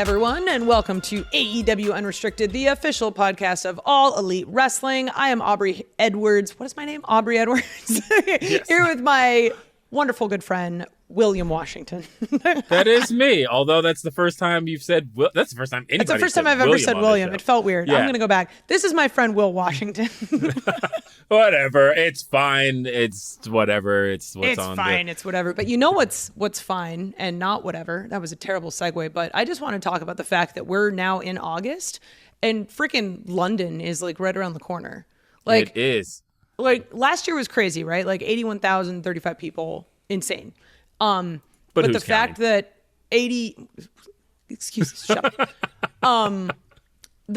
everyone, and welcome to AEW Unrestricted, the official podcast of All Elite Wrestling. I am Aubrey Edwards. What is my name? Aubrey Edwards. Yes. Here with my wonderful good friend, William Washington. That is me. Although that's the first time you've said, that's the first time anybody. It's the first time I've ever said William. It felt weird. Yeah. I'm going to go back. This is my friend, Will Washington. Whatever. It's fine. It's whatever. It's what's on. It's fine. It's whatever. But you know what's fine and not whatever? That was a terrible segue. But I just want to talk about the fact that we're now in August and freaking London is like right around the corner. Like, it is. Like last year was crazy, right? Like 81,035 people. Insane. But the fact that the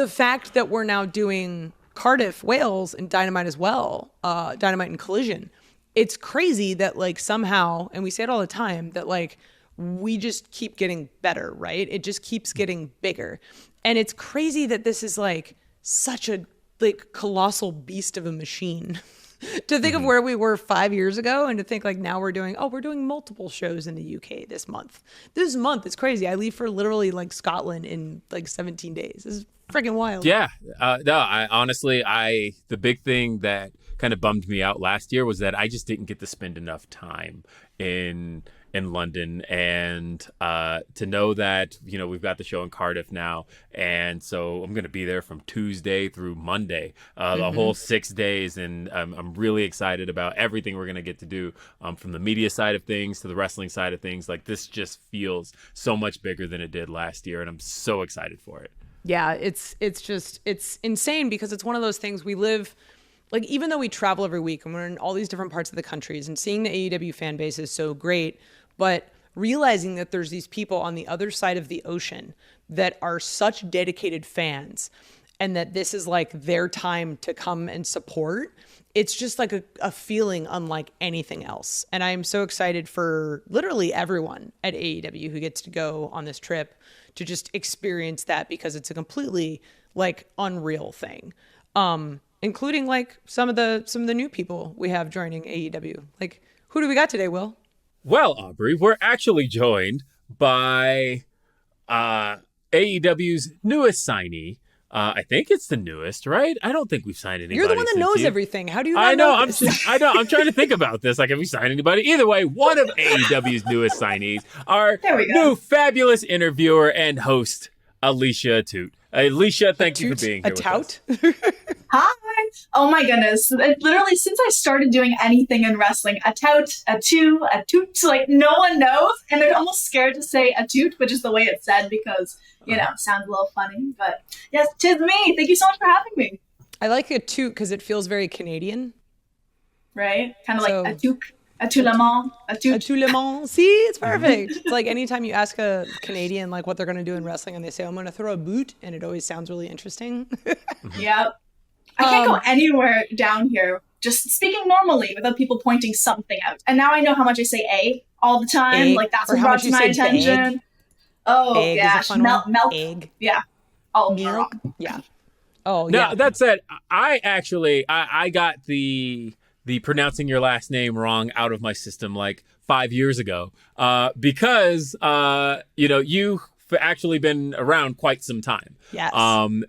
fact that we're now doing Cardiff, Wales, and Dynamite as well, Dynamite and Collision, it's crazy that like somehow, and we say it all the time, that like we just keep getting better, right? It just keeps getting bigger. And it's crazy that this is like such a like colossal beast of a machine. To think of where we were 5 years ago and to think like now we're doing multiple shows in the UK this month. This month is crazy. I leave for literally like Scotland in like 17 days. This is freaking wild. Yeah. The big thing that kind of bummed me out last year was that I just didn't get to spend enough time in London, and to know that, you know, we've got the show in Cardiff now, and so I'm going to be there from Tuesday through Monday, the whole 6 days, and I'm really excited about everything we're going to get to do, from the media side of things to the wrestling side of things. Like, this just feels so much bigger than it did last year, and I'm so excited for it. Yeah, it's insane because it's one of those things we live. Like, even though we travel every week and we're in all these different parts of the countries and seeing the AEW fan base is so great, but realizing that there's these people on the other side of the ocean that are such dedicated fans and that this is like their time to come and support, it's just like a feeling unlike anything else. And I am so excited for literally everyone at AEW who gets to go on this trip to just experience that, because it's a completely like unreal thing. Including like some of the new people we have joining AEW. Like, who do we got today, Will? Well, Aubrey, we're actually joined by AEW's newest signee. I think it's the newest, right? I don't think we've signed anybody. You're the one that knows everything. How do you not know this? I know. I'm trying to think about this. Like, have we signed anybody? Either way, one of AEW's newest signees, our new fabulous interviewer and host, Alicia Atout. Alicia, thank you for being here with us. Hi. Oh my goodness. Literally, since I started doing anything in wrestling, Atout, like no one knows. And they're almost scared to say Atout, which is the way it's said because, you know, it sounds a little funny. But yes, 'tis me. Thank you so much for having me. I like Atout because it feels very Canadian. Right? Kind of like Atout. Atout le monde. Atout le monde. See, it's perfect. It's like anytime you ask a Canadian like what they're going to do in wrestling and they say, I'm going to throw a boot, and it always sounds really interesting. Yep. I can't go anywhere down here just speaking normally without people pointing something out. And now I know how much I say A all the time. Egg, like that's what brought to my attention. Egg. Oh, egg gosh. Milk. Egg. Yeah. Oh, milk. Yeah. Oh, no, yeah. That said, I got the pronouncing your last name wrong out of my system like 5 years ago, because you know, you've actually been around quite some time. Yes.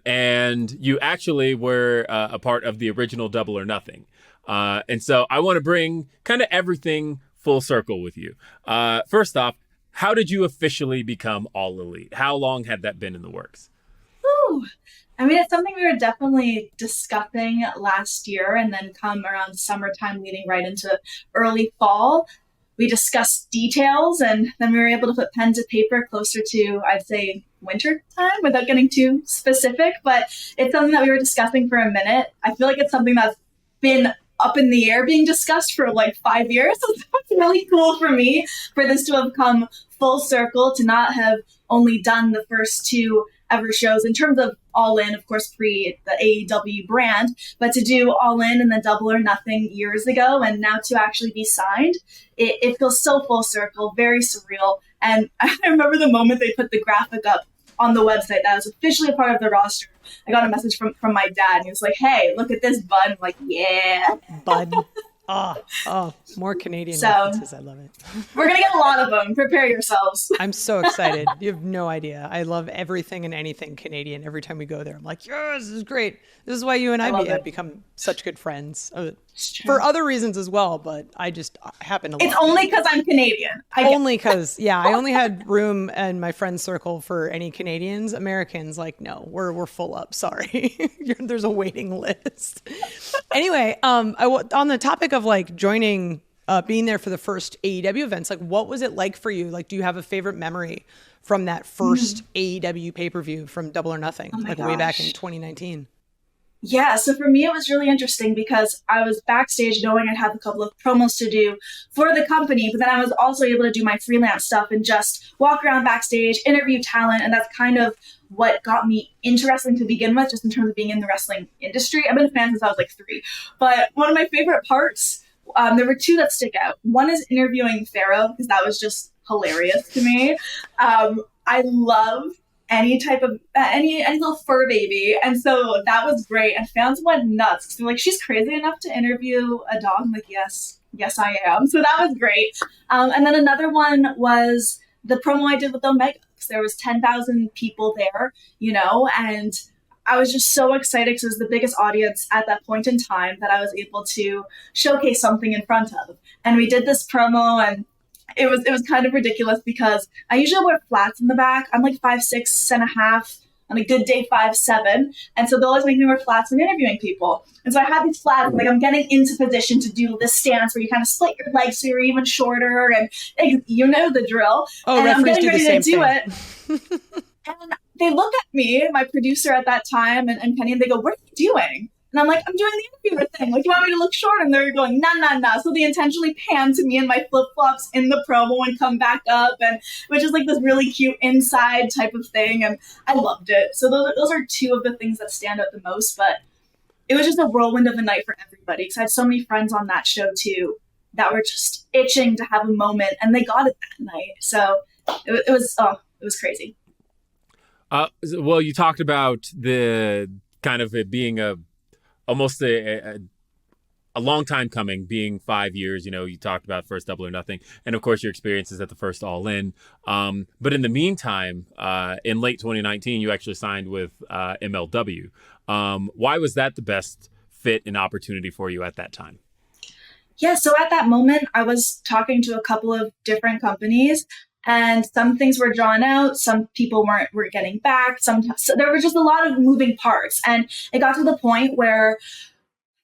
And you actually were a part of the original Double or Nothing. And so I want to bring kind of everything full circle with you. First off, how did you officially become All Elite? How long had that been in the works? Ooh. I mean, it's something we were definitely discussing last year, and then come around summertime leading right into early fall. We discussed details, and then we were able to put pen to paper closer to, I'd say, winter time without getting too specific. But it's something that we were discussing for a minute. I feel like it's something that's been up in the air being discussed for like 5 years. So it's really cool for me for this to have come full circle, to not have only done the first two ever shows in terms of All In, of course, pre the AEW brand, but to do All In and then Double or Nothing years ago, and now to actually be signed, it feels so full circle, very surreal. And I remember the moment they put the graphic up on the website that I was officially a part of the roster. I got a message from my dad, and he was like, "Hey, look at this, bud." I'm like, "Yeah, bud." More Canadian So references. I love it. we're going to get a lot of them. Prepare yourselves. I'm so excited. You have no idea. I love everything and anything Canadian. Every time we go there, I'm like, yes, this is great. This is why you and I have become such good friends. For other reasons as well, but I just happen to love It's only because I'm Canadian. Only because, I only had room in my friend circle for any Canadians. Americans, like, no, we're full up. Sorry. There's a waiting list. Anyway, on the topic of like joining, being there for the first AEW events, like what was it like for you? Like, do you have a favorite memory from that first AEW pay-per-view from Double or Nothing, way back in 2019? Yeah, so for me, it was really interesting because I was backstage knowing I'd have a couple of promos to do for the company, but then I was also able to do my freelance stuff and just walk around backstage, interview talent, and that's kind of what got me into wrestling to begin with, just in terms of being in the wrestling industry. I've been a fan since I was like 3, but one of my favorite parts, there were 2 that stick out. One is interviewing Pharaoh, because that was just hilarious to me. I love any type of any little fur baby, and so that was great, and fans went nuts because they're like, she's crazy enough to interview a dog. I'm like, yes I am. So that was great. And then another one was the promo I did with Omega, because there was 10,000 people there, and I was just so excited because it was the biggest audience at that point in time that I was able to showcase something in front of. And we did this promo, and it was kind of ridiculous because I usually wear flats in the back. I'm like 5'6.5", on a good day 5'7", and so they'll always make me wear flats when interviewing people. And so I had these flats, like I'm getting into position to do this stance where you kind of split your legs so you're even shorter, and you know the drill. Oh, and I'm getting ready to do it. And they look at me, my producer at that time, and Penny, and they go, "What are you doing?" And I'm like, "I'm doing the interviewer thing. Like, you want me to look short?" And they're going, nah. So they intentionally pan to me in my flip-flops in the promo and come back up, and which is like this really cute inside type of thing. And I loved it. So those are 2 of the things that stand out the most. But it was just a whirlwind of a night for everybody, because I had so many friends on that show too that were just itching to have a moment, and they got it that night. So it was crazy. Well, you talked about the kind of it being almost a long time coming, being 5 years. You talked about first Double or Nothing, and of course your experiences at the first All In. But in the meantime, in late 2019, you actually signed with MLW. Why was that the best fit and opportunity for you at that time? Yeah, so at that moment, I was talking to a couple of different companies, and some things were drawn out. Some people were getting back. So there were just a lot of moving parts. And it got to the point where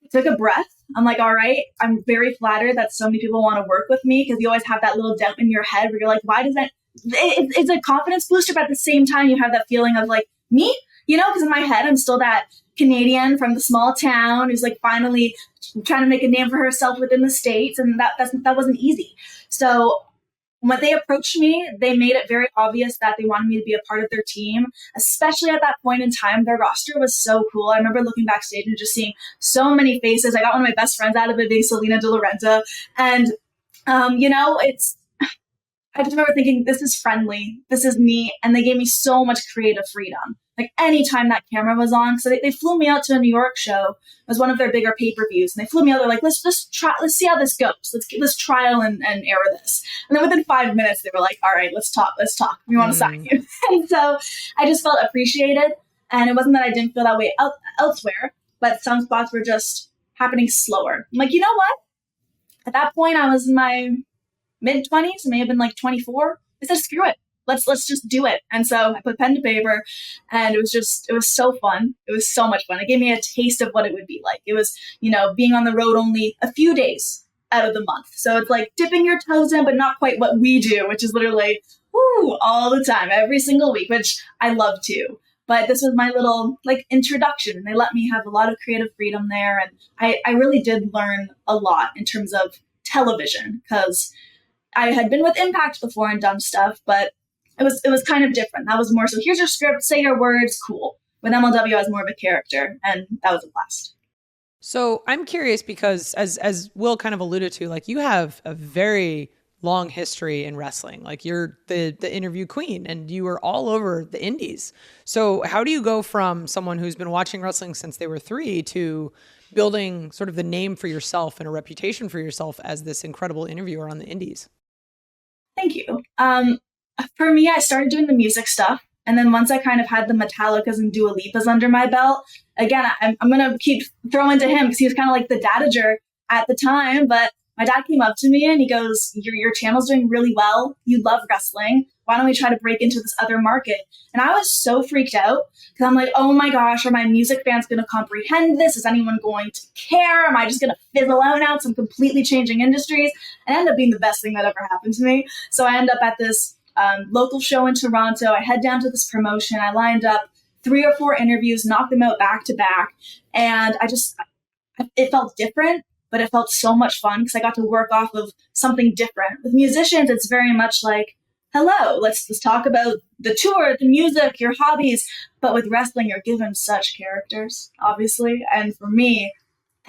I took a breath. I'm like, all right, I'm very flattered that so many people want to work with me, because you always have that little doubt in your head where you're like, why does that? It's a confidence booster, but at the same time, you have that feeling of like, me? Because in my head, I'm still that Canadian from the small town who's like finally trying to make a name for herself within the States. And that wasn't easy. So when they approached me, they made it very obvious that they wanted me to be a part of their team, especially at that point in time. Their roster was so cool. I remember looking backstage and just seeing so many faces. I got one of my best friends out of it, being Selena De Laurenta. And, I just remember thinking, this is friendly, this is neat. And they gave me so much creative freedom. Like anytime that camera was on, so they flew me out to a New York show. It was one of their bigger pay-per-views. And they flew me out, they're like, let's see how this goes. Let's trial and error this. And then within 5 minutes, they were like, all right, let's talk. We want to sign you. And so I just felt appreciated. And it wasn't that I didn't feel that way elsewhere, but some spots were just happening slower. I'm like, you know what? At that point, I was in my mid-20s, may have been like 24. I said, screw it. Let's just do it. And so I put pen to paper, and it was so fun. It was so much fun. It gave me a taste of what it would be like. It was, being on the road only a few days out of the month. So it's like dipping your toes in, but not quite what we do, which is literally all the time, every single week, which I love too. But this was my little introduction, and they let me have a lot of creative freedom there. And I really did learn a lot in terms of television, because I had been with Impact before and done stuff, but it was kind of different. That was more so, here's your script, say your words, cool. With MLW, I was more of a character, and that was a blast. So I'm curious because, as Will kind of alluded to, you have a very long history in wrestling. You're the interview queen, and you were all over the indies. So how do you go from someone who's been watching wrestling since they were 3 to building sort of the name for yourself and a reputation for yourself as this incredible interviewer on the indies. Thank you. For me, I started doing the music stuff. And then once I kind of had the Metallicas and Dua Lipas under my belt, again, I'm going to keep throwing to him because he was kind of like the dadager at the time. But my dad came up to me and he goes, your channel's doing really well. You love wrestling. Why don't we try to break into this other market? And I was so freaked out because I'm like, oh my gosh, are my music fans going to comprehend this? Is anyone going to care? Am I just going to fizzle out now? So I'm completely changing industries. And it ended up being the best thing that ever happened to me. So I end up at this local show in Toronto. I head down to this promotion. I lined up 3 or 4 interviews, knocked them out back to back. And it felt different, but it felt so much fun because I got to work off of something different. With musicians, it's very much like, hello, let's talk about the tour, the music, your hobbies. But with wrestling, you're given such characters, obviously. And for me,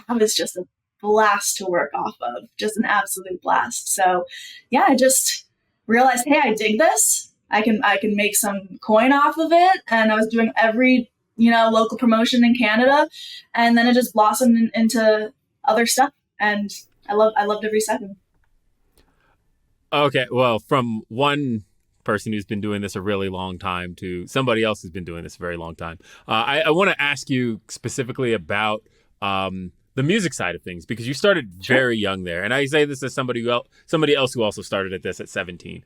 that was just a blast to work off of, just an absolute blast. So yeah, I just realized, hey, I dig this. I can make some coin off of it. And I was doing every, local promotion in Canada. And then it just blossomed into other stuff. And I loved every second. Okay, well, from one person who's been doing this a really long time to somebody else who's been doing this a very long time, I want to ask you specifically about the music side of things, because you started very young there. And I say this as somebody else who also started at this at 17.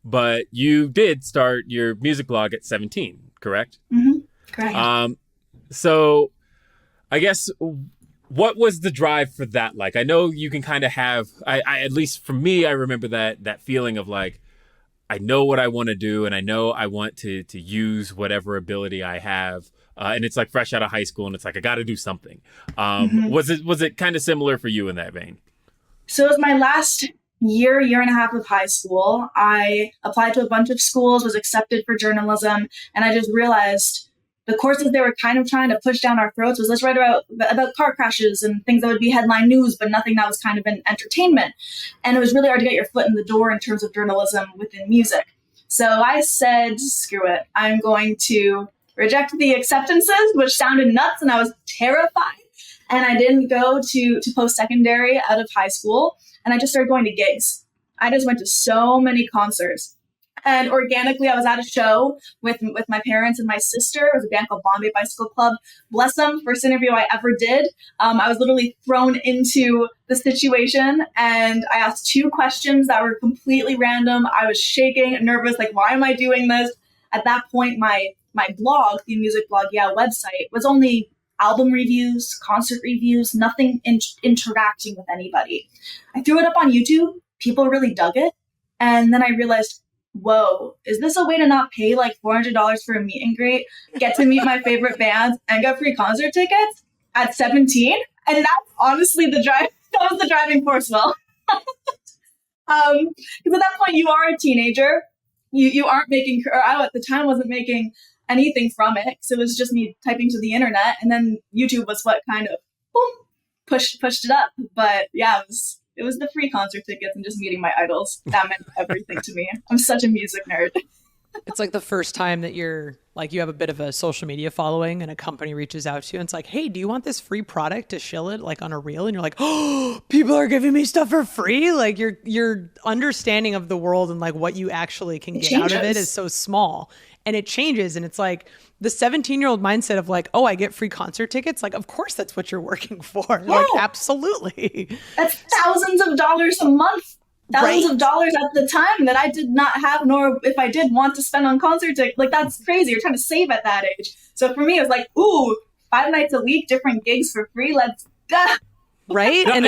But you did start your music blog at 17, correct? Mm-hmm. Correct. So I guess, what was the drive for that like? I know you can kind of have, I at least for me, I remember that feeling of like, I know what I want to do and I know I want to use whatever ability I have. And it's like fresh out of high school and it's like, I got to do something. Was it kind of similar for you in that vein? So it was my last year and a half of high school. I applied to a bunch of schools, was accepted for journalism. And I just realized the courses they were kind of trying to push down our throats was let's write about car crashes and things that would be headline news, but nothing that was kind of an entertainment. And it was really hard to get your foot in the door in terms of journalism within music. So I said, screw it. I'm going to reject the acceptances, which sounded nuts, and I was terrified. And I didn't go to post-secondary out of high school, and I just started going to gigs. I just went to so many concerts. And organically, I was at a show with my parents and my sister. It was a band called Bombay Bicycle Club. Bless them, first interview I ever did. I was literally thrown into the situation, and I asked 2 questions that were completely random. I was shaking, nervous, like, why am I doing this? At that point, my blog, the music blog, website, was only album reviews, concert reviews, nothing interacting with anybody. I threw it up on YouTube. People really dug it. And then I realized, whoa, is this a way to not pay like $400 for a meet and greet, get to meet my favorite bands, and get free concert tickets at 17? And that's honestly that was the driving force, Will. Because at that point, you are a teenager. You aren't making, or I at the time wasn't making anything from it. So it was just me typing to the internet. And then YouTube was what kind of, boom, pushed it up. But yeah, it was the free concert tickets and just meeting my idols. That meant everything to me. I'm such a music nerd. It's like the first time that you have a bit of a social media following and a company reaches out to you and it's like, hey, do you want this free product to shill it like on a reel? And you're like, oh, people are giving me stuff for free. Like your understanding of the world and like what you actually can get out of it is so small. And it changes. And it's like the 17-year-old mindset of like, oh, I get free concert tickets. Like, of course, that's what you're working for. Yeah. Like, absolutely. That's thousands of dollars a month. Thousands of dollars at the time that I did not have, nor if I did want to spend on concert tickets. Like, that's crazy. You're trying to save at that age. So for me, it was like, ooh, 5 nights a week, different gigs for free. Let's go. Right. And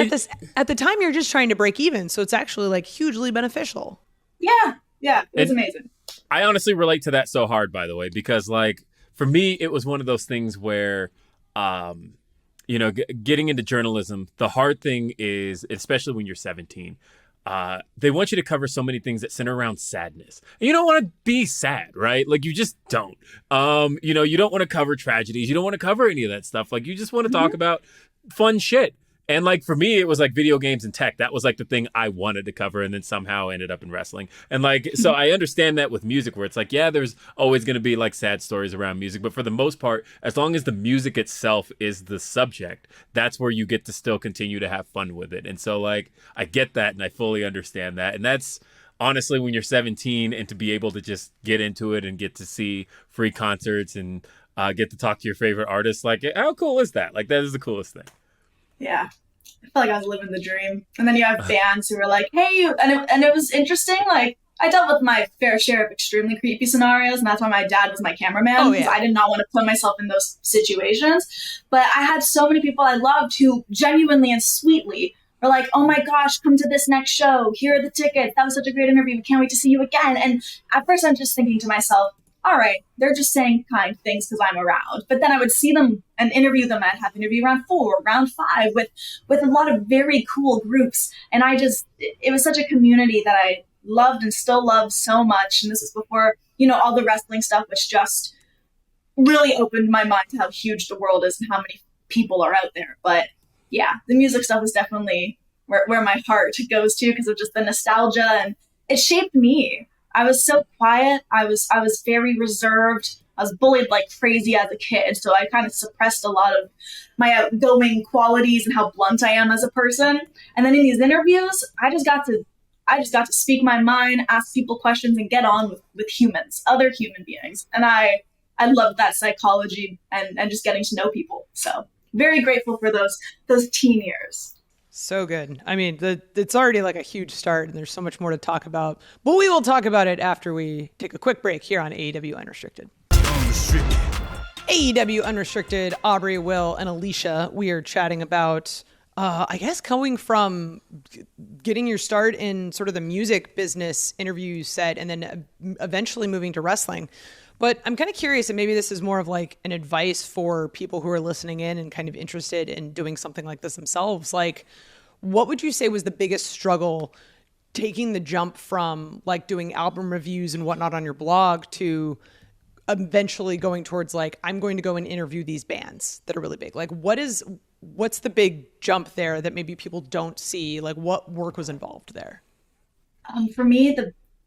at the time, you're just trying to break even. So it's actually like hugely beneficial. Yeah. Yeah. It was amazing. I honestly relate to that so hard, by the way, because like for me, it was one of those things where, getting into journalism, the hard thing is, especially when you're 17, they want you to cover so many things that center around sadness. And you don't want to be sad, right? Like you just don't. You don't want to cover tragedies. You don't want to cover any of that stuff. Like you just want to talk about fun shit. And like for me, it was like video games and tech. That was like the thing I wanted to cover, and then somehow ended up in wrestling. And like, so I understand that with music, where it's like, yeah, there's always going to be like sad stories around music, but for the most part, as long as the music itself is the subject, that's where you get to still continue to have fun with it. And so like, I get that, and I fully understand that, and that's honestly when you're 17 and to be able to just get into it and get to see free concerts and get to talk to your favorite artists, like how cool is that? Like that is the coolest thing. Yeah. I felt like I was living the dream. And then you have fans who were like, hey, and it was interesting. Like, I dealt with my fair share of extremely creepy scenarios, and that's why my dad was my cameraman, because I did not want to put myself in those situations. But I had so many people I loved who genuinely and sweetly were like, oh my gosh, come to this next show. Here are the tickets. That was such a great interview. We can't wait to see you again. And at first I'm just thinking to myself, all right, they're just saying kind things because I'm around. But then I would see them and interview them. I'd have interview round 4, round 5 with a lot of very cool groups. And it was such a community that I loved and still love so much. And this was before, all the wrestling stuff, which just really opened my mind to how huge the world is and how many people are out there. But yeah, the music stuff is definitely where my heart goes to because of just the nostalgia, and it shaped me. I was so quiet. I was very reserved. I was bullied like crazy as a kid, so I kind of suppressed a lot of my outgoing qualities and how blunt I am as a person. And then in these interviews, I just got to speak my mind, ask people questions, and get on with humans, other human beings. And I loved that psychology and just getting to know people. So very grateful for those teen years. So good. I mean, it's already like a huge start, and there's so much more to talk about. But we will talk about it after we take a quick break here on AEW Unrestricted. AEW Unrestricted, Aubrey, Will, and Alicia. We are chatting about, I guess, going from getting your start in sort of the music business interview set and then eventually moving to wrestling. But I'm kind of curious, and maybe this is more of like an advice for people who are listening in and kind of interested in doing something like this themselves. Like, what would you say was the biggest struggle taking the jump from like doing album reviews and whatnot on your blog to eventually going towards like, I'm going to go and interview these bands that are really big? Like, what's the big jump there that maybe people don't see? Like, what work was involved there? For me,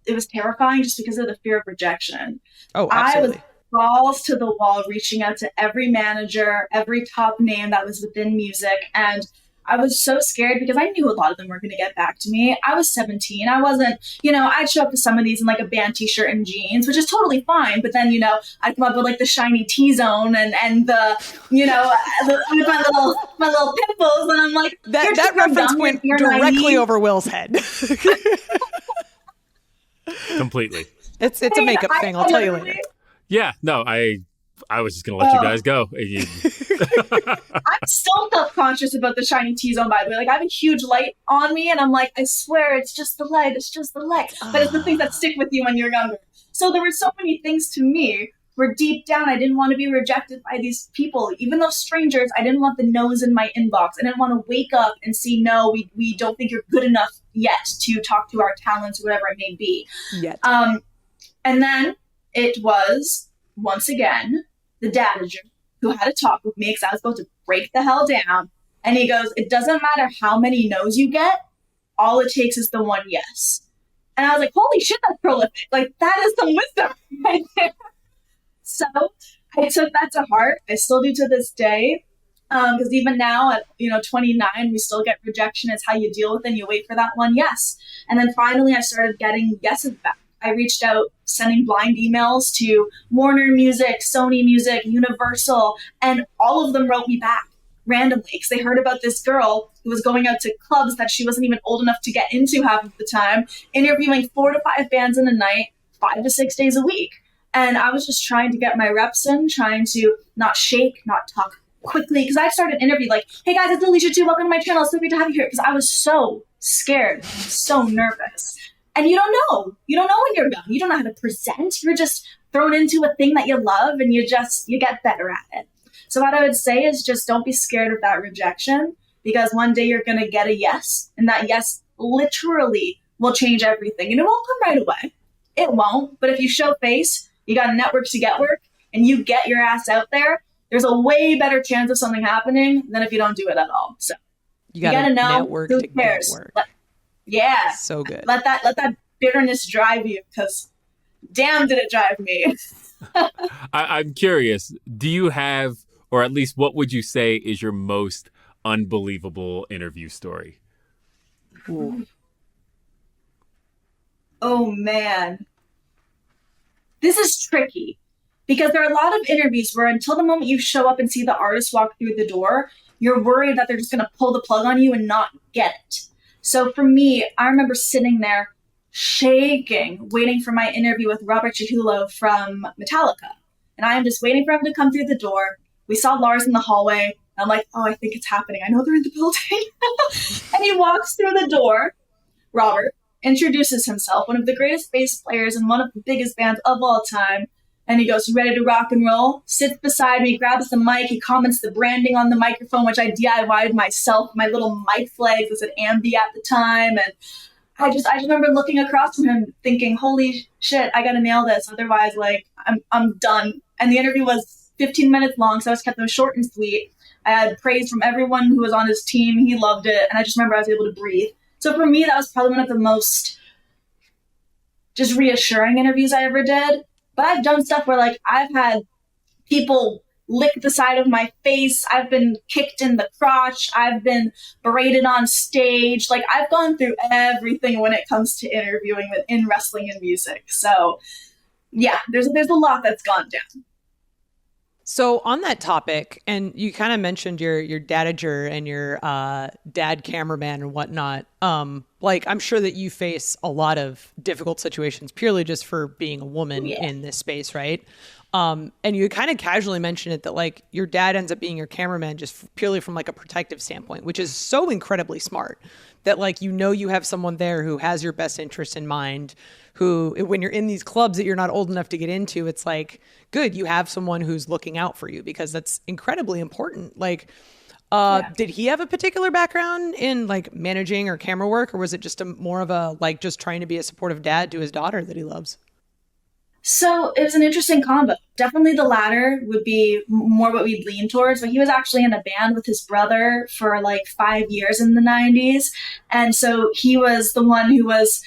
it was terrifying just because of the fear of rejection. Oh, absolutely. I was balls to the wall, reaching out to every manager, every top name that was within music. And I was so scared because I knew a lot of them weren't going to get back to me. I was 17. I wasn't, I'd show up to some of these in like a band t-shirt and jeans, which is totally fine. But then, I'd come up with like the shiny T-zone and the, my little pimples. And I'm like, that reference went directly over Will's head. Completely. It's a makeup thing. I'll tell you later. Yeah, no, I was just gonna let you guys go. I'm still self-conscious about the shiny T-zone, by the way. Like, I have a huge light on me, and I'm like, I swear, it's just the light. It's just the light. But it's the things that stick with you when you're younger. So there were so many things to me where deep down I didn't want to be rejected by these people, even though strangers. I didn't want the no's in my inbox. I didn't want to wake up and see, no, we don't think you're good enough yet to talk to our talents, whatever it may be. Yet. And then it was once again the dadager who had a talk with me because I was about to break the hell down. And he goes, it doesn't matter how many no's you get. All it takes is the one yes. And I was like, holy shit, that's prolific. Like, that is some wisdom right there. So I took that to heart. I still do to this day. Because even now at 29, we still get rejection. It's how you deal with it. And you wait for that one yes. And then finally I started getting yeses back. I reached out, sending blind emails to Warner Music, Sony Music, Universal, and all of them wrote me back randomly because they heard about this girl who was going out to clubs that she wasn't even old enough to get into half of the time, interviewing 4 to 5 bands in a night, 5 to 6 days a week. And I was just trying to get my reps in, trying to not shake, not talk quickly. Because I started an interview like, hey guys, it's Alicia Atout. Welcome to my channel. It's so great to have you here. Because I was so scared, so nervous. And you don't know. You don't know when you're young. You don't know how to present. You're just thrown into a thing that you love and you get better at it. So what I would say is just don't be scared of that rejection, because one day you're going to get a yes, and that yes literally will change everything. And it won't come right away. It won't. But if you show face, you got a network to get work, and you get your ass out there, there's a way better chance of something happening than if you don't do it at all. So You You got gotta to know network who to get cares. work. Yeah. So good. Let that bitterness drive you, because damn did it drive me. I'm curious, do you have, or at least what would you say is your most unbelievable interview story? Ooh. Oh man. This is tricky because there are a lot of interviews where until the moment you show up and see the artist walk through the door, you're worried that they're just going to pull the plug on you and not get it. So for me, I remember sitting there shaking, waiting for my interview with Robert Trujillo from Metallica. And I am just waiting for him to come through the door. We saw Lars in the hallway. I'm like, oh, I think it's happening. I know they're in the building. And he walks through the door. Robert introduces himself, one of the greatest bass players in one of the biggest bands of all time. And he goes, "You ready to rock and roll?" Sits beside me, grabs the mic. He comments the branding on the microphone, which I DIY'd myself. My little mic flags was at AMBY at the time. And I just remember looking across from him thinking, holy shit, I got to nail this. Otherwise, like, I'm done. And the interview was 15 minutes long, so I just kept them short and sweet. I had praise from everyone who was on his team. He loved it. And I just remember I was able to breathe. So for me, that was probably one of the most just reassuring interviews I ever did. But I've done stuff where, like, I've had people lick the side of my face. I've been kicked in the crotch. I've been berated on stage. Like, I've gone through everything when it comes to interviewing in wrestling and music. So yeah, there's a lot that's gone down. So on that topic, and you kind of mentioned your dadager and your dad cameraman and whatnot. Like, I'm sure that you face a lot of difficult situations purely just for being a woman in this space, right? And you kind of casually mentioned it that, like, your dad ends up being your cameraman just purely from, like, a protective standpoint, which is so incredibly smart that, like, you have someone there who has your best interest in mind, who, when you're in these clubs that you're not old enough to get into, it's like, good, you have someone who's looking out for you, because that's incredibly important. Like, did he have a particular background in, like, managing or camera work, or was it just more of a, like, just trying to be a supportive dad to his daughter that he loves? So it was an interesting combo. Definitely the latter would be more what we'd lean towards, but he was actually in a band with his brother for like 5 years in the 90s. And so he was the one who was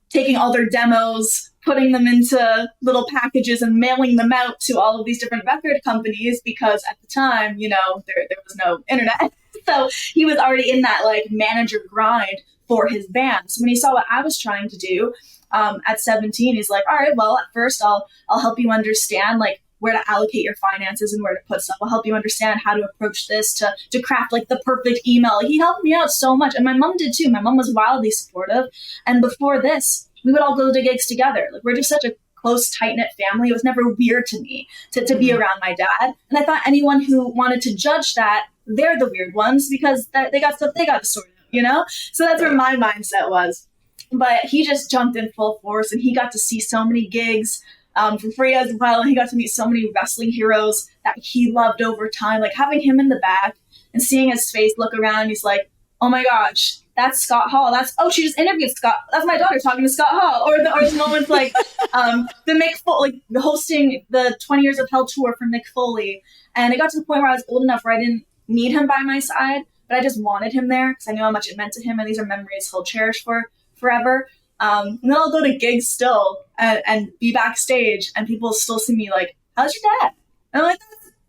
taking all their demos, putting them into little packages and mailing them out to all of these different record companies, because at the time, there was no internet. So he was already in that, like, manager grind for his band. So when he saw what I was trying to do, at 17, he's like, all right, well, at first I'll help you understand, like, where to allocate your finances and where to put stuff. I'll help you understand how to approach this, to craft, like, the perfect email. He helped me out so much. And my mom did too. My mom was wildly supportive. And before this, we would all go to gigs together. Like, we're just such a close, tight-knit family. It was never weird to me to be around my dad. And I thought anyone who wanted to judge that, they're the weird ones, because they got stuff they got to sort out, So that's where my mindset was. But he just jumped in full force, and he got to see so many gigs for free as well. And he got to meet so many wrestling heroes that he loved over time. Like, having him in the back and seeing his face look around, he's like, oh my gosh, that's Scott Hall. She just interviewed Scott. That's my daughter talking to Scott Hall. Or the moments like the Mick Foley, like, hosting the 20 Years of Hell tour for Mick Foley. And it got to the point where I was old enough where I didn't need him by my side, but I just wanted him there because I knew how much it meant to him. And these are memories he'll cherish for forever. And then I'll go to gigs still and be backstage, and people still see me like, how's your dad? And I'm like,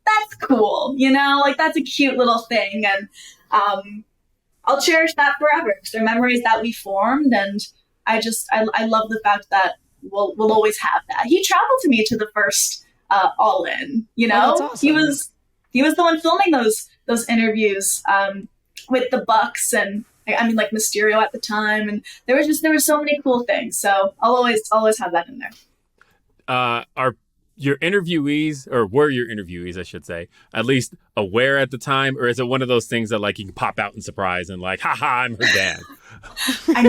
that's cool, like, that's a cute little thing. And I'll cherish that forever, because they're memories that we formed. And I love the fact that we'll always have that. He traveled to me to the first All In, Oh, that's awesome. He was the one filming those interviews with the Bucks, and I mean, like, Mysterio at the time, and there were so many cool things. So I'll always have that in there. Are your interviewees, or were your interviewees, I should say, at least aware at the time, or is it one of those things that, like, you can pop out in surprise and, like, haha, I'm her dad? I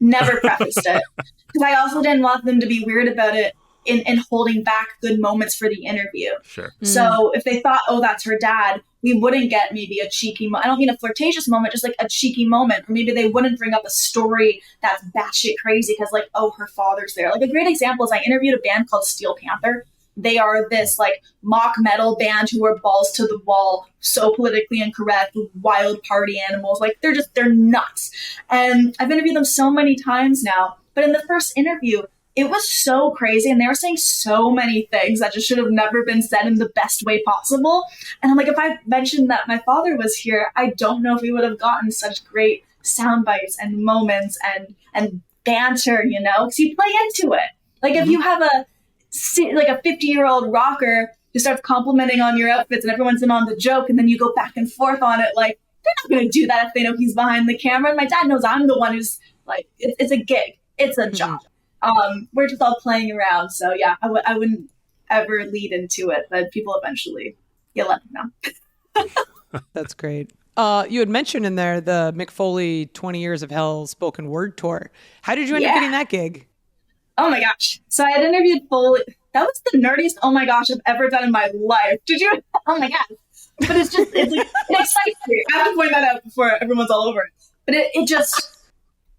never prefaced it, because I also didn't want them to be weird about it in holding back good moments for the interview. Sure. So if they thought, oh, that's her dad, we wouldn't get maybe a cheeky I don't mean a flirtatious moment, just like a cheeky moment. Or maybe they wouldn't bring up a story that's batshit crazy because, like, oh, her father's there. Like, a great example is I interviewed a band called Steel Panther they are this like mock metal band who are balls to the wall, so politically incorrect, wild party animals. Like they're nuts. And I've interviewed them so many times now. But in the first interview, it was so crazy. And they were saying so many things that just should have never been said in the best way possible. And I'm like, if I mentioned that my father was here, I don't know if we would have gotten such great sound bites and moments and banter, you know, because you play into it. Like if you have a 50-year-old rocker who starts complimenting on your outfits and everyone's in on the joke, and then you go back and forth on it, like they're not going to do that if they know he's behind the camera. And my dad knows I'm the one who's like, it's a gig, it's a job. We're just all playing around. So yeah, I wouldn't ever lead into it, but people eventually, you let them know. That's great. You had mentioned in there the Mick Foley 20 Years of Hell spoken word tour. How did you end up getting that gig? Oh my gosh. So I had interviewed Foley. That was the nerdiest oh my gosh I've ever done in my life. Did you? Oh my gosh. But it's like, it excites me. I have to point that out before everyone's all over it. But it just,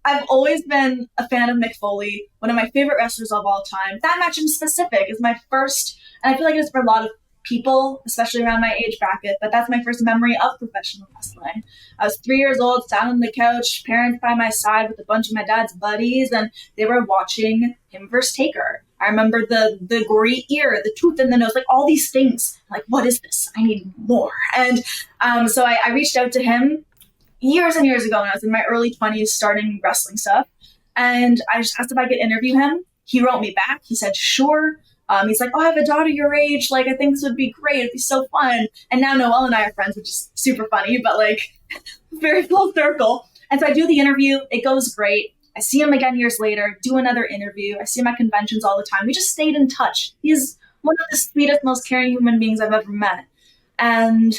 I've always been a fan of Mick Foley, one of my favorite wrestlers of all time. That match in specific is my first, and I feel like it's for a lot of people, especially around my age bracket, but that's my first memory of professional wrestling. I was 3 years old, sat on the couch, parents by my side with a bunch of my dad's buddies, and they were watching him versus Taker. I remember the gory ear, the tooth in the nose, like all these things. Like, what is this? I need more. And so I reached out to him years and years ago when I was in my early 20s starting wrestling stuff. And I just asked if I could interview him. He wrote me back. He said, sure. He's like, oh, I have a daughter your age. Like, I think this would be great. It'd be so fun. And now Noelle and I are friends, which is super funny, but like very full circle. And so I do the interview. It goes great. I see him again years later, do another interview. I see him at conventions all the time. We just stayed in touch. He's one of the sweetest, most caring human beings I've ever met. And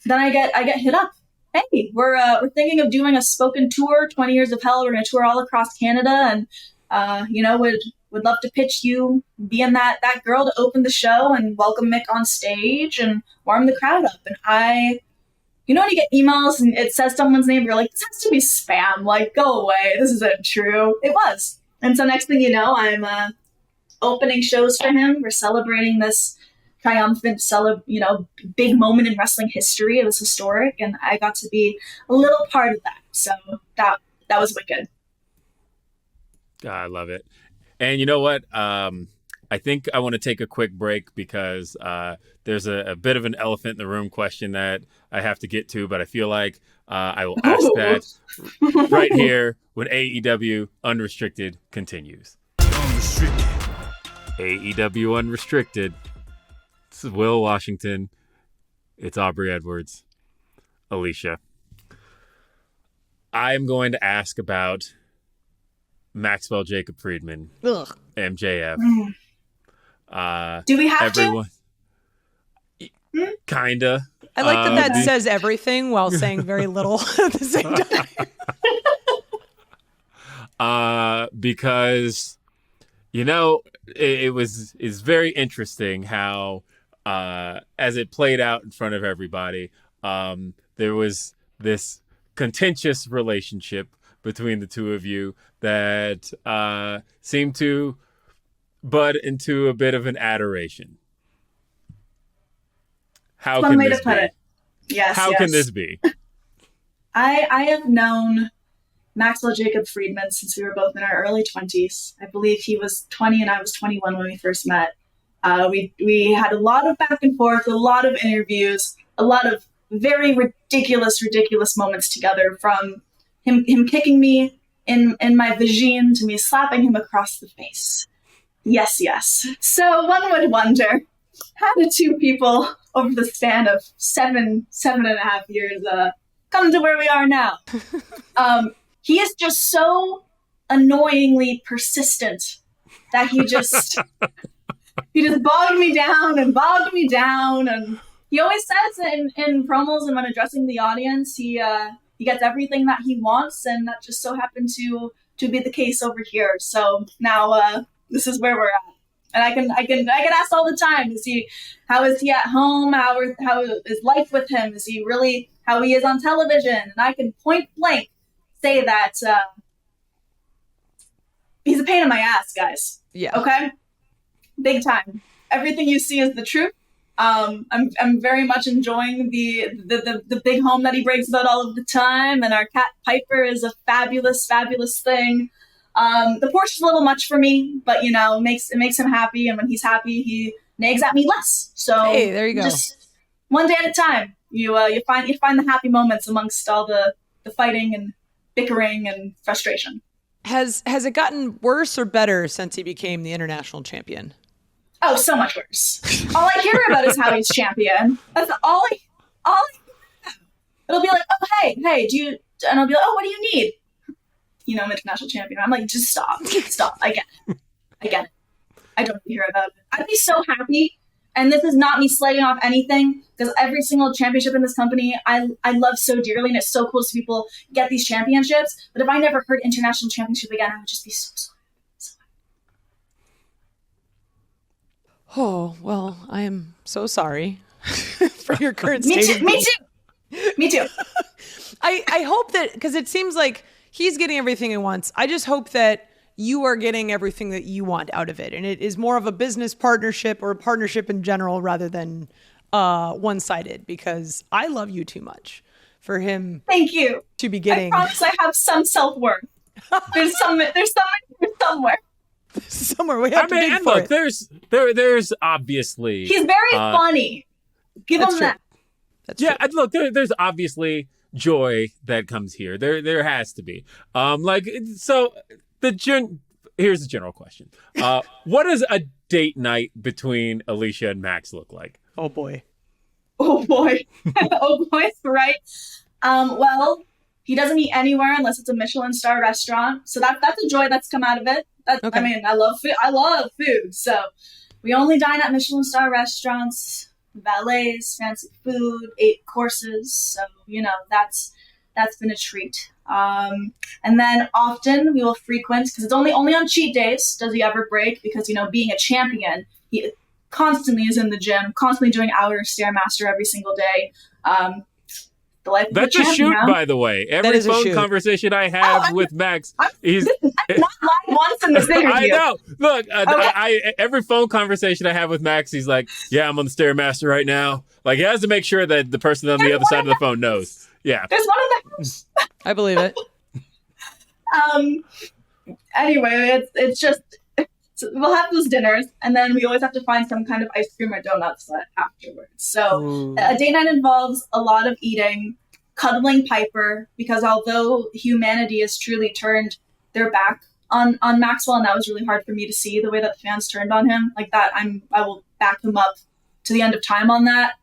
then I get hit up. Hey, we're thinking of doing a spoken tour, 20 Years of Hell. We're going to tour all across Canada, and would love to pitch you being that girl to open the show and welcome Mick on stage and warm the crowd up. And when you get emails and it says someone's name, you're like, this has to be spam. Like, go away. This isn't true. It was. And so next thing you know, I'm opening shows for him. We're celebrating this triumphant, big moment in wrestling history. It was historic, and I got to be a little part of that. So that was wicked. I love it. And you know what? I think I want to take a quick break because there's a bit of an elephant in the room question that I have to get to, but I feel like I will ask that right here when AEW Unrestricted continues. Unrestricted. AEW Unrestricted. This is Will Washington. It's Aubrey Edwards. Alicia. I'm going to ask about Maxwell Jacob Friedman. Ugh. MJF. Do we have to? Kinda. I like that says everything while saying very little at the same time. Because, it's very interesting how, as it played out in front of everybody, there was this contentious relationship between the two of you that seemed to bud into a bit of an adoration. How One can way this to put be? it. Yes. How can this be? I have known Maxwell Jacob Friedman since we were both in our early 20s. I believe he was 20 and I was 21 when we first met. We had a lot of back and forth, a lot of interviews, a lot of very ridiculous moments together, from him kicking me in my vagine to me slapping him across the face. Yes. So one would wonder, how did two people over the span of seven and a half years come to where we are now? He is just so annoyingly persistent that he just bogged me down. And he always says in promos and when addressing the audience, he gets everything that he wants, and that just so happened to be the case over here. So now this is where we're at. And I get asked all the time, how is he at home? How is life with him? Is he really how he is on television? And I can point blank say that he's a pain in my ass, guys. Yeah. Okay? Big time. everything you see is the truth. I'm very much enjoying the big home that he brags about all of the time, and our cat Piper is a fabulous thing. The Porsche is a little much for me, but it makes him happy, and when he's happy, he nags at me less. So hey, there you go. Just one day at a time. You find the happy moments amongst all the fighting and bickering and frustration. Has it gotten worse or better since he became the international champion? Oh, so much worse. All I hear about is how he's champion. That's all I it'll be like, oh, hey, do you, and I'll be like, oh, what do you need? I'm international champion. I'm like, just stop. I get it. I don't hear about it. I'd be so happy. And this is not me slagging off anything, because every single championship in this company, I love so dearly, and it's so cool to see people get these championships. But if I never heard international championship again, I would just be so sorry. Oh, well, I am so sorry for your current state. Me too. I hope that, because it seems like he's getting everything he wants. I just hope that you are getting everything that you want out of it. And it is more of a business partnership or a partnership in general rather than one-sided, because I love you too much for him. Thank you. To be getting. I promise I have some self-worth. There's somewhere. Somewhere we have to dig for look, it. there's obviously he's very funny. Give him that. That's true. Look, there's obviously joy that comes here. There has to be. So here's the general question. What does a date night between Alicia and Max look like? Oh boy. Oh boy, right? Well, he doesn't eat anywhere unless it's a Michelin star restaurant. So that's a joy that's come out of it. Okay. I mean, I love food. So we only dine at Michelin star restaurants, valets, fancy food, 8 courses. So, that's been a treat. And then often we will frequent, because it's only on cheat days does he ever break, because, being a champion, he constantly is in the gym, constantly doing our Stairmaster every single day. The life That's of a shoot, by the way. Every phone conversation I have with Max, I'm not lying once in this interview. I know. Look, every phone conversation I have with Max, he's like, yeah, I'm on the Stairmaster right now. Like, he has to make sure that the person on the other side of the phone knows. Yeah. There's one in the house. I believe it. Anyway, it's just, we'll have those dinners, and then we always have to find some kind of ice cream or donuts afterwards. So a date night involves a lot of eating, cuddling Piper, because although humanity has truly turned their back on Maxwell, and that was really hard for me to see, the way that the fans turned on him like that, I will back him up to the end of time on that.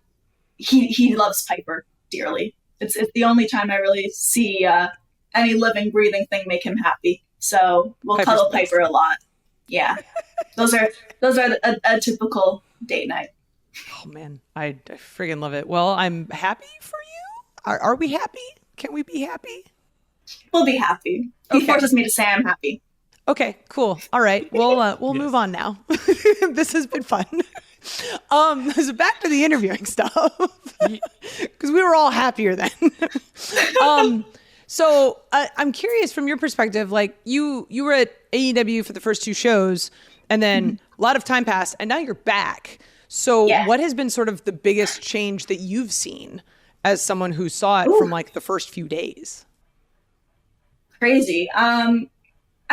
He loves Piper dearly. It's the only time I really see any living, breathing thing make him happy. So we'll cuddle Piper a lot. Yeah, those are a typical date night. Oh man, I friggin' love it. Well, I'm happy for you. Are we happy? Can we be happy? We'll be happy. He forces me to say I'm happy. Okay, cool. All right, we'll move on now. This has been fun. So back to the interviewing stuff, because we were all happier then. So I'm curious from your perspective, like you were at AEW for the first 2 shows, and then a lot of time passed, and now you're back. So what has been sort of the biggest change that you've seen as someone who saw it from like the first few days? Crazy. I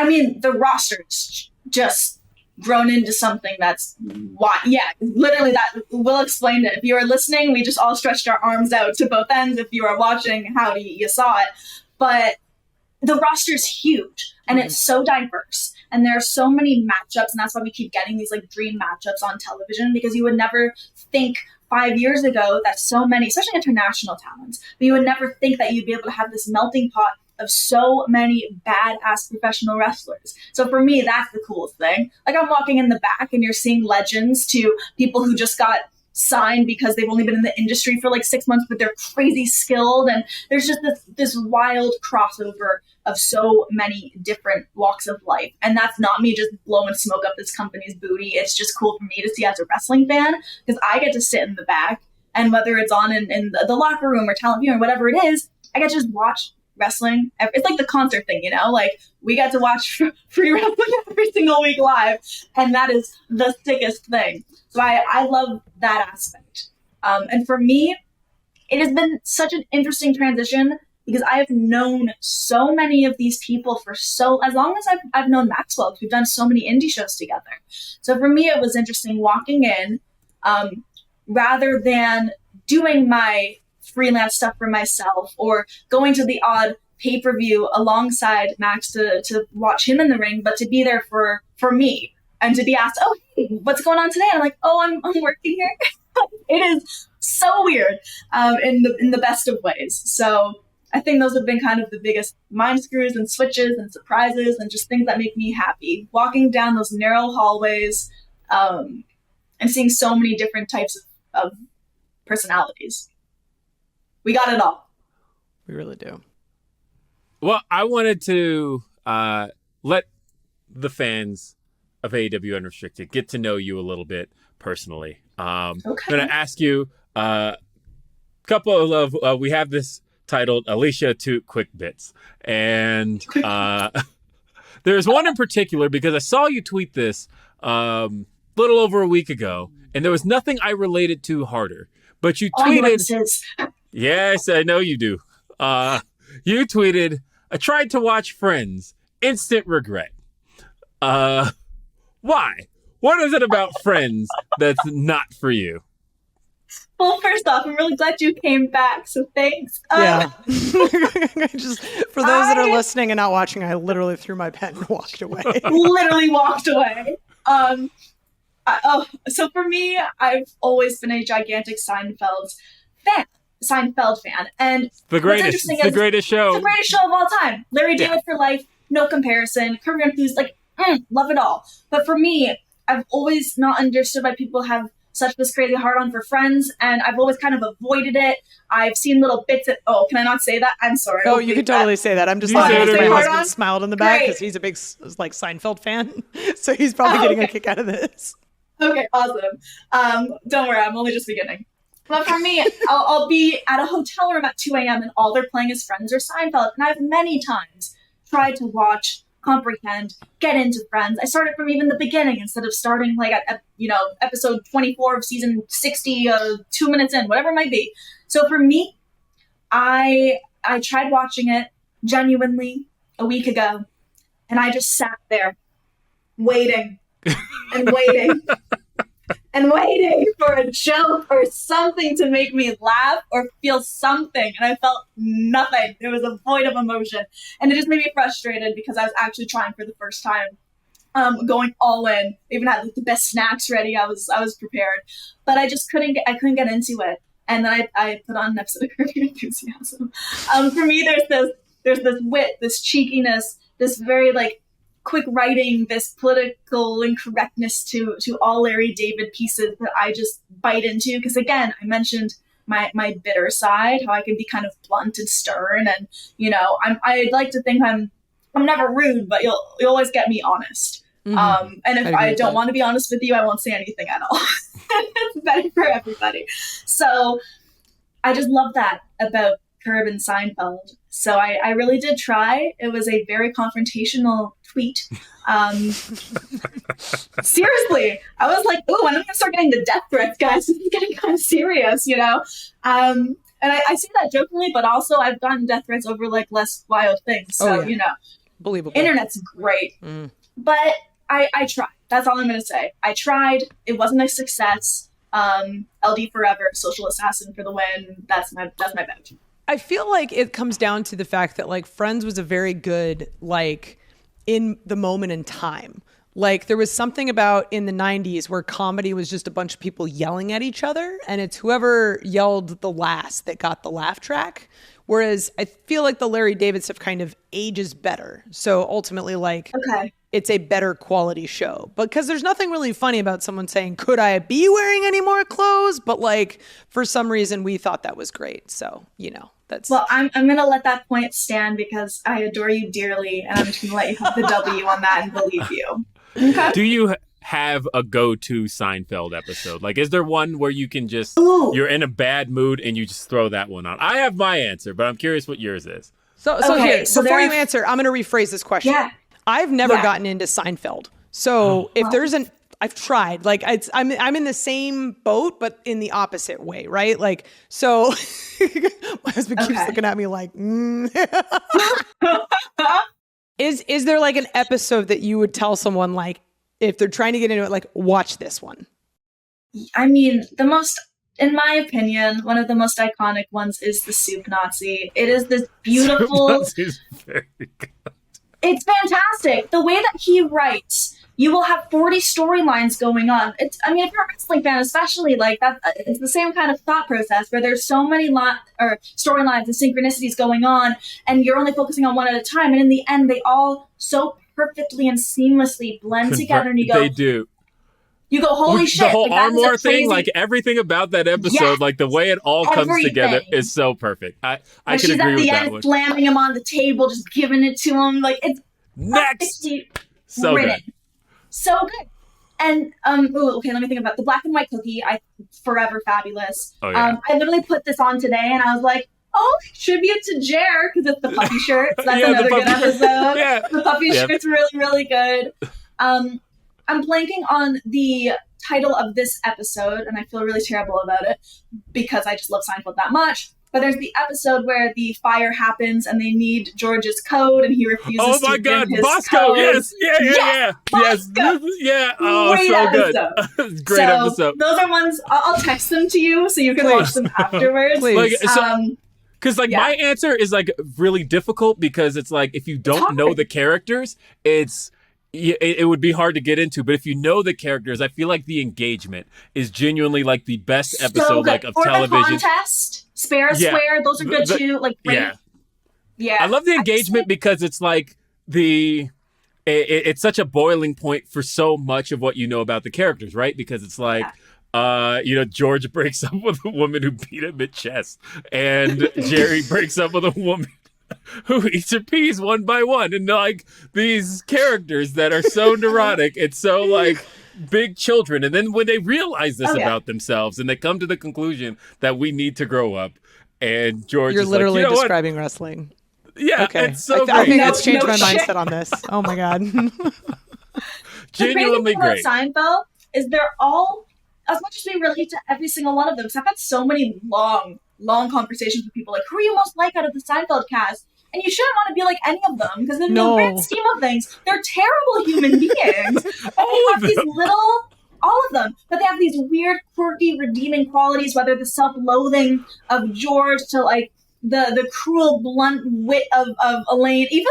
mean, the roster's just grown into something that's literally that. We'll explain it. If you are listening, we just all stretched our arms out to both ends. If you are watching, howdy, you saw it. But the roster's huge, and it's so diverse, and there are so many matchups, and that's why we keep getting these like dream matchups on television, because you would never think 5 years ago that so many, especially international talents, but you would never think that you'd be able to have this melting pot of so many badass professional wrestlers. So for me, that's the coolest thing. Like, I'm walking in the back and you're seeing legends to people who just got signed because they've only been in the industry for like 6 months, but they're crazy skilled. And there's just this wild crossover of so many different walks of life. And that's not me just blowing smoke up this company's booty. It's just cool for me to see as a wrestling fan, because I get to sit in the back, and whether it's on in the locker room or talent view or whatever it is, I get to just watch wrestling. It's like the concert thing, you know, like we get to watch free wrestling every single week live. And that is the sickest thing. So I love that aspect. And for me, it has been such an interesting transition because I have known so many of these people for as long as I've known Maxwell, because we've done so many indie shows together. So for me, it was interesting walking in, rather than doing my freelance stuff for myself or going to the odd pay-per-view alongside Max to watch him in the ring, but to be there for me and to be asked, oh, hey, what's going on today? And I'm like, oh, I'm working here. It is so weird, in the best of ways. So I think those have been kind of the biggest mind screws and switches and surprises and just things that make me happy. Walking down those narrow hallways, and seeing so many different types of personalities. We got it all. We really do. Well, I wanted to let the fans of AEW Unrestricted get to know you a little bit personally. Okay. I'm going to ask you a couple of, we have this titled Alicia Atout Quick Bits. And there's one in particular because I saw you tweet this little over a week ago, and there was nothing I related to harder. But you tweeted... Yes, I know you do. You tweeted, I tried to watch Friends. Instant regret. Why? What is it about Friends that's not for you? Well, first off, I'm really glad you came back, so thanks. Yeah. Just for those that are listening and not watching, I literally threw my pen and walked away. Literally walked away. So for me, I've always been a gigantic Seinfeld fan. And the greatest show. The greatest show of all time. Larry David for life, no comparison. Curb Your Enthusiasm, love it all. But for me, I've always not understood why people have such this crazy hard-on for Friends, and I've always kind of avoided it. I've seen little bits of... Oh, can I not say that? I'm sorry. Oh, you can totally say that. I'm just laughing because my husband smiled in the back because he's a big Seinfeld fan, so he's probably getting a kick out of this. Okay, awesome. Don't worry, I'm only just beginning. But for me, I'll be at a hotel room at 2 a.m. and all they're playing is Friends or Seinfeld, and I've many times tried to watch, comprehend, get into Friends. I started from even the beginning instead of starting like at episode 24 of season 60, 2 minutes in, whatever it might be. So for me, I tried watching it genuinely a week ago, and I just sat there waiting and waiting and waiting for a joke or something to make me laugh or feel something. And I felt nothing. There was a void of emotion. And it just made me frustrated because I was actually trying for the first time, going all in. I even had like the best snacks ready. I was prepared, but I just couldn't get into it. And then I put on an episode of Curb Your Enthusiasm. For me, there's this wit, this cheekiness, this very like quick writing, this political incorrectness to all Larry David pieces that I just bite into. Because again, I mentioned my bitter side, how I can be kind of blunt and stern, and I like to think I'm never rude, but you'll always get me honest. Mm-hmm. And if I don't want to be honest with you, I won't say anything at all. It's better for everybody. So I just love that about Curb and Seinfeld. So I really did try. It was a very confrontational tweet. Seriously, I was like, "Ooh, when am I gonna start getting the death threats, guys? This is getting kind of serious, And I say that jokingly, but also I've gotten death threats over like less wild things. So believable. Internet's great, but I tried. That's all I'm gonna say. I tried. It wasn't a success. LD forever, social assassin for the win. That's my bet. I feel like it comes down to the fact that like Friends was a very good, like in the moment in time. Like there was something about in the 90s where comedy was just a bunch of people yelling at each other, and it's whoever yelled the last that got the laugh track. Whereas I feel like the Larry David stuff kind of ages better. So ultimately like it's a better quality show. Because there's nothing really funny about someone saying, could I be wearing any more clothes? But like for some reason we thought that was great. So, that's... Well, I'm going to let that point stand because I adore you dearly. And I'm just going to let you have the W on that and believe you. Okay? Do you have a go-to Seinfeld episode? Like, is there one where you can just, you're in a bad mood and you just throw that one on? I have my answer, but I'm curious what yours is. So Okay, here, so before there you are- answer, I'm going to rephrase this question. Yeah. I've never Yeah. gotten into Seinfeld. So if there's I've tried, like I'm in the same boat, but in the opposite way, right? Like, so my husband keeps Okay. looking at me like, is there like an episode that you would tell someone, like, if they're trying to get into it, like, watch this one? I mean, in my opinion, one of the most iconic ones is the Soup Nazi. It is this beautiful. Nazi's very good. It's fantastic. The way that he writes, you will have 40 storylines going on. If you're a wrestling fan, especially, like that, it's the same kind of thought process where there's so many storylines and synchronicities going on, and you're only focusing on one at a time. And in the end, they all so perfectly and seamlessly blend together, and you go, They do. You go, holy shit. The whole like, that is a armor thing, crazy- like everything about that episode, Yeah. like the way it all comes Everything. together is so perfect. I When can she's agree at with the that end one. slamming him on the table, just giving it to him. Like, it's Next! perfectly So written. good. So good. And, okay, let me think about the black and white cookie. Forever fabulous. Oh, yeah. I literally put this on today and I was like, oh, tribute to Jer, because it's the puppy shirt. So that's Yeah, the another good puppy- episode. Yeah. The puppy Yeah. shirt's really, really good. I'm blanking on the title of this episode, and I feel really terrible about it because I just love Seinfeld that much. But there's the episode where the fire happens and they need George's code, and he refuses Oh to my give God, his Bosco! code. Yes, yes, Bosco! yeah. Oh, Great so episode. good. Great So episode. those are ones I'll text them to you so you can Please. watch them afterwards. Please. Like, so, Um, because like Yeah. my answer is like really difficult because it's like if you don't hard. know the characters, it would be hard to get into. But if you know the characters, I feel like the engagement is genuinely like the best so episode good. like of Or television. the contest, Spare Yeah. Square, those are good The- too. Like, great. Yeah. Yeah. I love the just engagement think- because it's like it's such a boiling point for so much of what you know about the characters, right? Because it's like, George breaks up with a woman who beat him at chess, and Jerry breaks up with a woman who eats her peas one by one, and like these characters that are so neurotic, it's so like big children, and then when they realize this Oh, yeah. about themselves, and they come to the conclusion that we need to grow up, and George You're is literally like, you know what? describing wrestling. Yeah, Okay. it's so I great. think No- that's changed no my shit. mindset on this. Oh my God. The Genuinely crazy thing great. about Seinfeld is they're all, as much as we relate to every single one of them, because I've had so many long conversations with people like, who are you most like out of the Seinfeld cast? And you shouldn't want to be like any of them, because in No. the grand scheme of things, they're terrible human beings. And All they of have these them. all of them, but they have these weird, quirky, redeeming qualities, whether the self-loathing of George to like the cruel, blunt wit of Elaine. Even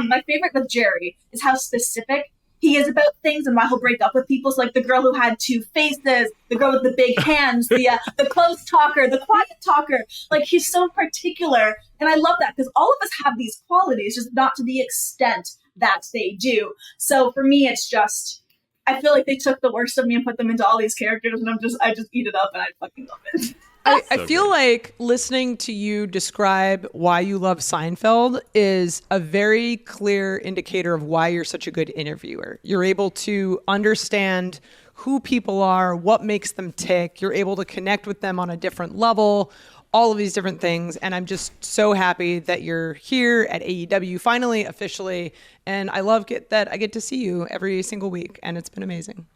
my favorite with Jerry is how specific he is about things and why he'll break up with people. So like the girl who had two faces, the girl with the big hands, the close talker, the quiet talker. Like he's so particular, and I love that because all of us have these qualities, just not to the extent that they do. So for me, it's just I feel like they took the worst of me and put them into all these characters, and I just eat it up, and I fucking love it. I So feel good. like listening to you describe why you love Seinfeld is a very clear indicator of why you're such a good interviewer. You're able to understand who people are, what makes them tick. You're able to connect with them on a different level, all of these different things. And I'm just so happy that you're here at AEW finally, officially. And I love that I get to see you every single week. And it's been amazing.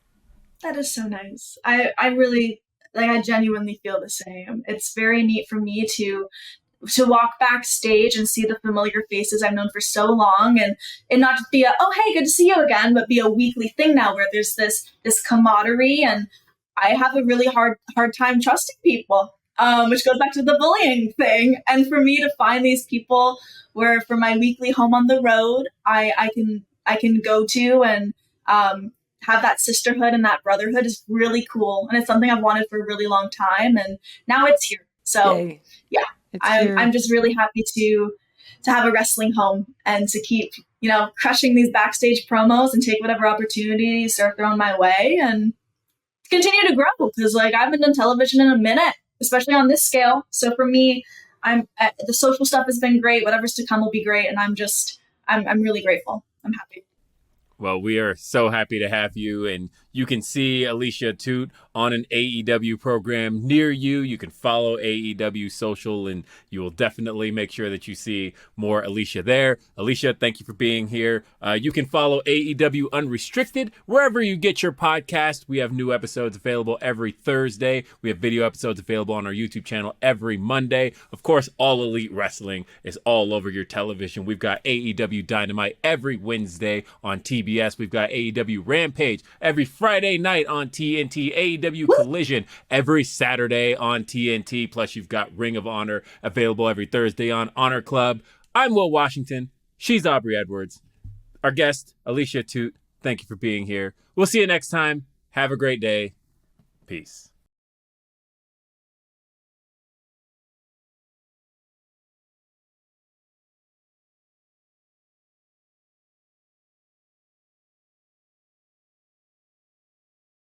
That is so nice. I really I genuinely feel the same. It's very neat for me to walk backstage and see the familiar faces I've known for so long, and not just be oh hey, good to see you again, but be a weekly thing now where there's this camaraderie, and I have a really hard time trusting people, which goes back to the bullying thing. And for me to find these people where for my weekly home on the road, I can go to and have that sisterhood and that brotherhood is really cool, and it's something I've wanted for a really long time, and now it's here. So Yay. yeah, It's here. I'm just really happy to have a wrestling home and to keep crushing these backstage promos and take whatever opportunities are thrown my way and continue to grow, because I haven't done television in a minute, especially on this scale. So for me, the social stuff has been great. Whatever's to come will be great, and I'm really grateful. I'm happy. Well, we are so happy to have you, and you can see Alicia Atout on an AEW program near you. You can follow AEW social, and you will definitely make sure that you see more Alicia there. Alicia, thank you for being here. You can follow AEW Unrestricted wherever you get your podcast. We have new episodes available every Thursday. We have video episodes available on our YouTube channel every Monday. Of course, All Elite Wrestling is all over your television. We've got AEW Dynamite every Wednesday on TBS. We've got AEW Rampage every Friday night on TNT. AEW Collision every Saturday on TNT. Plus, you've got Ring of Honor available every Thursday on Honor Club. I'm Will Washington. She's Aubrey Edwards. Our guest, Alicia Atout, thank you for being here. We'll see you next time. Have a great day. Peace.